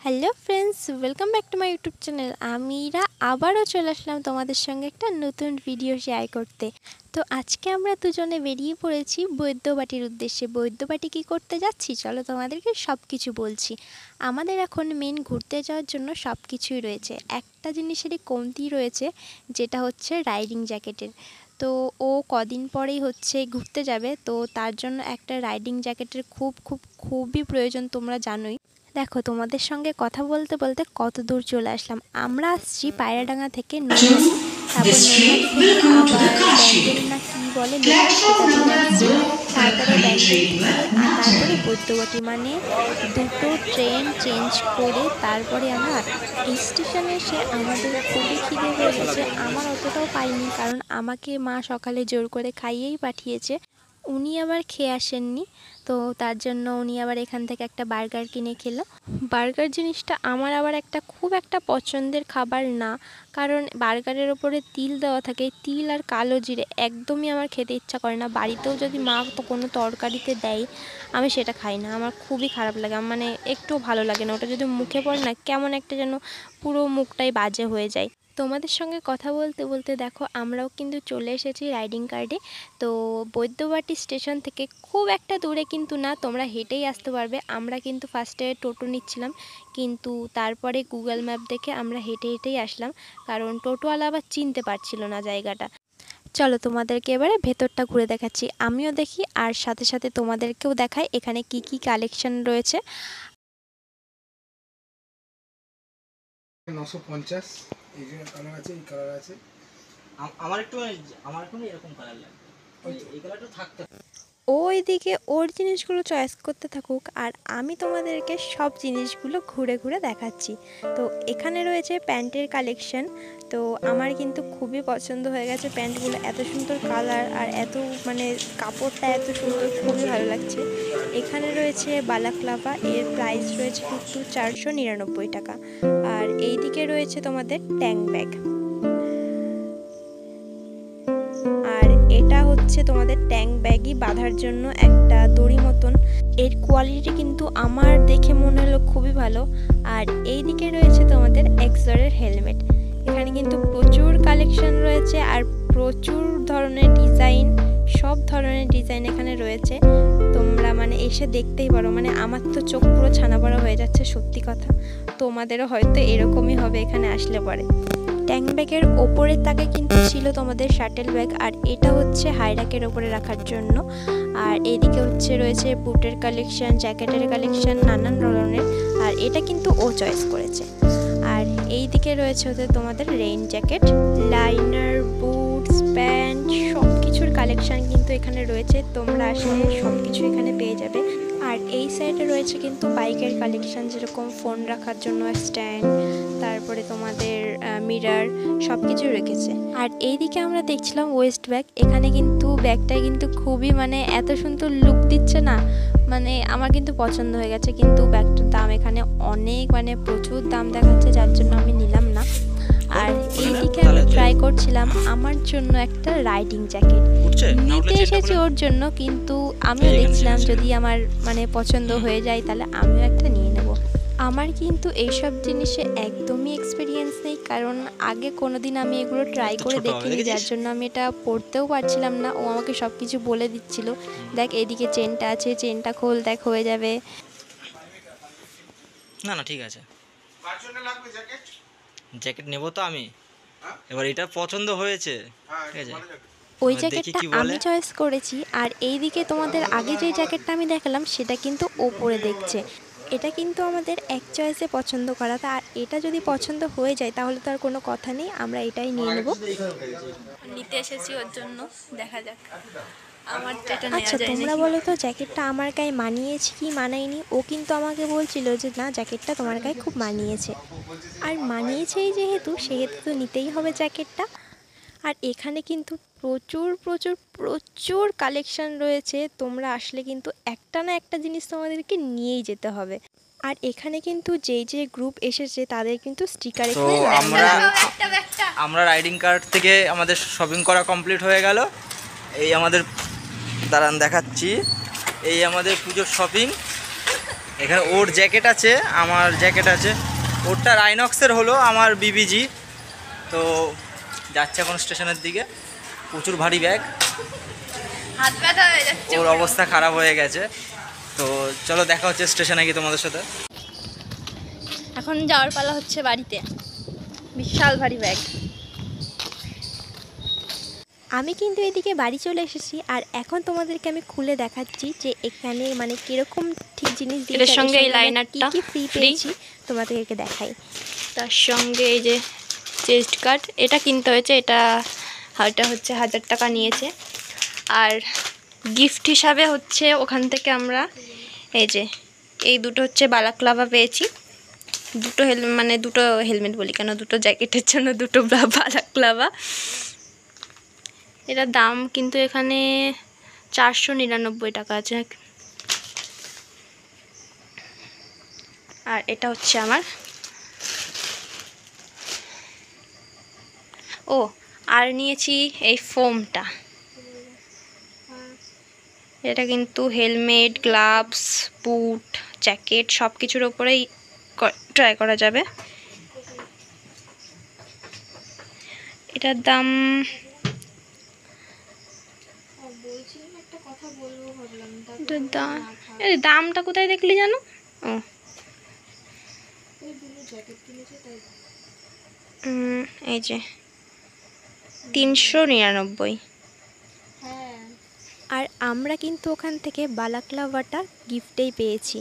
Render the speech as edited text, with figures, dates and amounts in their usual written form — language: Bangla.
Hello friends, welcome back to my YouTube channel. আমিরা আবারও চলে আসলাম তোমাদের সঙ্গে একটা নতুন ভিডিও শেয়ার করতে। তো আজকে আমরা দুজনে বেরিয়ে পড়েছি বৈদ্যবাটির উদ্দেশ্যে। বৈদ্যবাটি কী করতে যাচ্ছি চলো তোমাদেরকে সব কিছু বলছি। আমাদের এখন মেন ঘুরতে যাওয়ার জন্য সব কিছুই রয়েছে, একটা জিনিসেরই কমতি রয়েছে, যেটা হচ্ছে রাইডিং জ্যাকেটের। তো ও কদিন পরেই হচ্ছে ঘুরতে যাবে, তো তার জন্য একটা রাইডিং জ্যাকেটের খুবই প্রয়োজন, তোমরা জানোই। দেখো, তোমাদের সঙ্গে কথা বলতে বলতে কত দূর চলে আসলাম। আমরা আসছি পায়রাডাঙ্গা থেকে নৈহাটি, তারপর নৈহাটি থেকে আবার ব্যান্ডেল না কী বলে সেটা দিয়ে আসছি, তারপরে ব্যান্ডেল থেকে আর তারপরে বৈদ্যবাটি, মানে দুটো ট্রেন চেঞ্জ করে তারপরে আমরা এই স্টেশনে এসে আমাদের খুবই খিদে হয়ে গেছে। আমার অতটাও পাইনি, কারণ আমাকে মা সকালে জোর করে খাইয়েই পাঠিয়েছে। উনি আবার খেয়ে আসেননি, তো তার জন্য উনি আবার এখান থেকে একটা বার্গার কিনে খেলো। বার্গার জিনিসটা আমার আবার খুব একটা পছন্দের খাবার না, কারণ বার্গারের ওপরে তিল দেওয়া থাকে, তিল আর কালো জিরে একদমই আমার খেতে ইচ্ছা করে না। বাড়িতেও যদি মা তো কোনো তরকারিতে দেয়, আমি সেটা খাই না, আমার খুবই খারাপ লাগে, মানে একটুও ভালো লাগে না। ওটা যদি মুখে পড়ে না, কেমন একটা যেন পুরো মুখটাই বাজে হয়ে যায়। তোমাদের সঙ্গে কথা বলতে বলতে দেখো আমরাও কিন্তু চলে এসেছি রাইডিং কার্ডে। তো বৈদ্যবাটি স্টেশন থেকে খুব একটা দূরে কিন্তু না, তোমরা হেঁটেই আসতে পারবে। আমরা কিন্তু ফার্স্টে টোটো নিচ্ছিলাম, কিন্তু তারপরে গুগল ম্যাপ দেখে আমরা হেঁটেই আসলাম, কারণ টোটোওয়ালা আবার চিনতে পারছিল না জায়গাটা। চলো তোমাদেরকে এবারে ভেতরটা ঘুরে দেখাচ্ছি, আমিও দেখি আর সাথে সাথে তোমাদেরকেও দেখাই এখানে কি কি কালেকশন রয়েছে। 950 এই যে কালার আছে, এই কালার আছে। আমার একটু এরকম কালার লাগবে, এই কালারটা থাকতে। ওইদিকে ওর জিনিসগুলো চয়েস করতে থাকুক, আর আমি তোমাদেরকে সব জিনিসগুলো ঘুরে ঘুরে দেখাচ্ছি। তো এখানে রয়েছে প্যান্টের কালেকশন, তো আমার কিন্তু খুবই পছন্দ হয়ে গেছে প্যান্টগুলো, এত সুন্দর কালার আর এত মানে কাপড়টা এত সুন্দর, খুবই ভালো লাগছে। এখানে রয়েছে বালাক্লাভা, এর প্রাইস রয়েছে কিন্তু 499 টাকা। আর এইদিকে রয়েছে তোমাদের ট্যাঙ্ক ব্যাগ, আর এটা হচ্ছে তোমাদের ট্যাঙ্ক ব্যাগই বাঁধার জন্য একটা দড়ি মতন। এর কোয়ালিটি কিন্তু আমার দেখে মনে হলো খুবই ভালো। আর এই দিকে রয়েছে তোমাদের এক্সরের হেলমেট, এখানে কিন্তু প্রচুর কালেকশন রয়েছে আর প্রচুর ধরনের ডিজাইন, সব ধরনের ডিজাইন এখানে রয়েছে। তোমরা মানে এসে দেখতেই পারো, মানে আমার তো চোখ পুরো ছানাবড়া হয়ে যাচ্ছে, সত্যি কথা। তোমাদেরও হয়তো এরকমই হবে এখানে আসলে পরে। ট্যাঙ্ক ব্যাগের ওপরের তাকে কিন্তু ছিল তোমাদের শাটেল ব্যাগ, আর এটা হচ্ছে হাইরাকের ওপরে রাখার জন্য। আর এইদিকে হচ্ছে রয়েছে বুটের কালেকশন, জ্যাকেটের কালেকশন, নানান ধরনের। আর এটা কিন্তু ও চয়েস করেছে। আর এই দিকে রয়েছে হচ্ছে তোমাদের rain jacket, liner, boots, pant, সব কিছুর কালেকশন কিন্তু এখানে রয়েছে। তোমরা আসলে সব কিছু এখানে পেয়ে যাবে। আর এই সাইডে রয়েছে কিন্তু বাইকের কালেকশন, যেরকম ফোন রাখার জন্য স্ট্যান্ড, তারপরে তোমাদের মিরর, সব কিছু রেখেছে। আর এইদিকে আমরা দেখছিলাম ওয়েস্ট ব্যাগ, এখানে কিন্তু ব্যাগটা কিন্তু খুবই মানে এত সুন্দর লুক দিচ্ছে না, মানে আমার কিন্তু পছন্দ হয়ে গেছে। কিন্তু ব্যাগটার দাম এখানে অনেক, মানে প্রচুর দাম দেখাচ্ছে, যার জন্য আমি নিলাম না। আর এইদিকে আমি ট্রাই করছিলাম আমার জন্য একটা রাইডিং জ্যাকেট, নিতে এসেছি ওর জন্য, কিন্তু আমিও দেখছিলাম যদি আমার মানে পছন্দ হয়ে যায় তাহলে আমিও একটা নিয়ে নেব। আমার কিন্তু এইসব জিনিসে একদমই এক্সপিরিয়েন্স নেই, কারণ আগে কোনোদিন আমি এগুলো ট্রাই করে দেখিনি, যার জন্য আমি এটা পরতেও পারছিলাম না। ও আমাকে সব কিছু বলে দিচ্ছিল, দেখ এদিকে চেনটা আছে, চেনটা খোল, দেখ হয়ে যাবে। না না ঠিক আছে, জ্যাকেট নেব তো আমি, এবার এটা পছন্দ হয়েছে, ঠিক আছে। ওই জ্যাকেটটা আমি চয়েস করেছি, আর এইদিকে তোমাদের আগে যে জ্যাকেটটা আমি দেখালাম সেটা কিন্তু ও পরে দেখছে। এটা কিন্তু আমাদের এক চয়েসে পছন্দ করা, আর এটা যদি পছন্দ হয়ে যায় তাহলে তো আর কোনো কথা নেই, আমরা এটাই নিয়ে নেব। নিতে এসেছি ওর জন্য, দেখা যাক আমার এটা। আচ্ছা তোমরা বলো তো জ্যাকেটটা আমার গায়ে মানিয়েছে কি মানায়নি? ও কিন্তু আমাকে বলছিল যে না, জ্যাকেটটা তোমার গায়ে খুব মানিয়েছে, আর মানিয়েছেই যেহেতু সেহেতু তো নিতেই হবে জ্যাকেটটা। আর এখানে কিন্তু প্রচুর প্রচুর প্রচুর কালেকশন রয়েছে, তোমরা আসলে কিন্তু একটা না একটা জিনিস তোমাদেরকে নিয়েই যেতে হবে। আর এখানে কিন্তু যেই যে গ্রুপ এসেছে তাদের কিন্তু স্টিকার তো আমরা রাইডিং কার্ড থেকে আমাদের শপিং করা কমপ্লিট হয়ে গেল। এই আমাদের দাঁড়ান দেখাচ্ছি, এই আমাদের পুজোর শপিং, এখানে ওর জ্যাকেট আছে, আমার জ্যাকেট আছে। ওরটা রাইনক্সের হলো, আমার বিবিজি। তো যাচ্ছে এখন স্টেশনের দিকে, প্রচুর ভারী ব্যাগ, হাত ব্যথা হয়ে যাচ্ছে। ওর অবস্থা খারাপ হয়ে গেছে। তো চলো দেখা হচ্ছে স্টেশনে গিয়ে তোমাদের সাথে। এখন যাওয়ার পালা হচ্ছে বাড়িতে। বিশাল ভারী ব্যাগ। আমি কিন্তু এদিকে বাড়ি চলে এসেছি, আর এখন তোমাদেরকে আমি খুলে দেখাচ্ছি যে এখানে মানে কিরকম ঠিক জিনিস দিয়েছে। এর সঙ্গে এই লাইনারটা কি ফ্রি পেয়েছি তোমাদেরকে দেখাই। তার সঙ্গে এই যে চেস্ট কার্ড, এটা কিনতে হয়েছে, এটা হচ্ছে 1000 টাকা নিয়েছে। আর গিফট হিসাবে হচ্ছে ওখান থেকে আমরা এই যে এই দুটো হচ্ছে বালাক্লাভা পেয়েছি। দুটো হেলমেট বলি কেন, দুটো জ্যাকেটের জন্য দুটো বালাক্লাভা। এটার দাম কিন্তু এখানে 499 টাকা আছে। আর এটা হচ্ছে আমার, ও আর নিয়েছি এই ফোমটা। এটা কিন্তু হেলমেট, গ্লাভস, বুট, জ্যাকেট সব কিছুর ওপরেই ট্রাই করা যাবে। এটার দাম দামটা কোথায় দেখলি জানো? ও এই যে 399। আর আমরা কিন্তু ওখান থেকে বালাক্লাভাটা গিফটেই পেয়েছি।